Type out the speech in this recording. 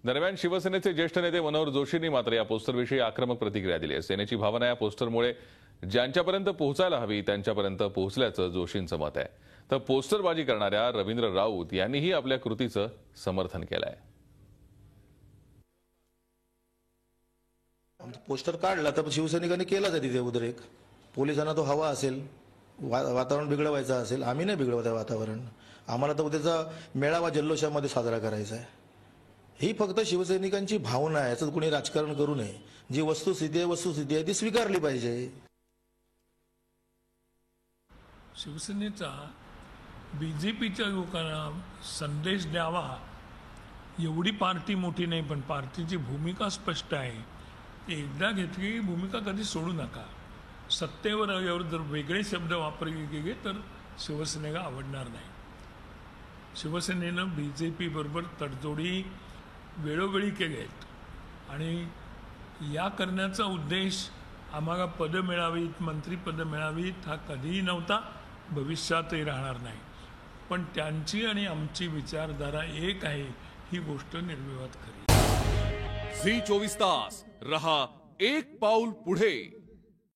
दरम्यान शिवसेनेचे ज्येष्ठ नेते मनोहर जोशींनी मात्र या पोस्टरविषयी आक्रमक प्रतिक्रिया दिली आहे। सेनेची भावना या पोस्टरमुळे ज्यांच्यापर्यंत पोहोचायला हवी त्यांच्यापर्यंत पोहोचल्याचं जोशींचं मत आहे। तर पोस्टरबाजी करणाऱ्या रवींद्र राऊत यांनीही आपल्या कृतीचं समर्थन केलं आहे। पोस्टर काढला तर शिवसैनिकांनी केलाच आहे तिथे उद्रेक। पोलिसांना तो हवा असेल, वातावरण बिघडवायचं असेल, आम्ही नाही बिघडवत वातावरण। आम्हाला तर उद्याचा मेळावा जल्लोषामध्ये साजरा करायचा आहे। ही फक्त शिवसैनिकांची भावना आहे, याचं कोणी राजकारण करू नये। जी वस्तुस्थिती आहे ती स्वीकारली पाहिजे। शिवसेनेचा बीजेपीच्या लोकांना संदेश द्यावा एवढी पार्टी मोठी नाही, पण पार्टीची भूमिका स्पष्ट आहे। एकदा घेतली भूमिका कधी सोडू नका। सत्तेवर आल्यावर जर वेगळे शब्द वापरले गेले तर शिवसेनेला आवडणार नाही। शिवसेनेनं बीजेपी बरोबर तडजोडी वेळोवेळी केल्या आहेत आणि या करण्याचा उद्देश आम्हाला पदं मिळावीत, मंत्रिपदं मिळावीत हा कधीही नव्हता, भविष्यातही राहणार नाही। पण त्यांची आणि आमची विचारधारा एक आहे ही गोष्ट निर्विवाद खरी। झी 24 तास रहा एक पाऊल पुढे।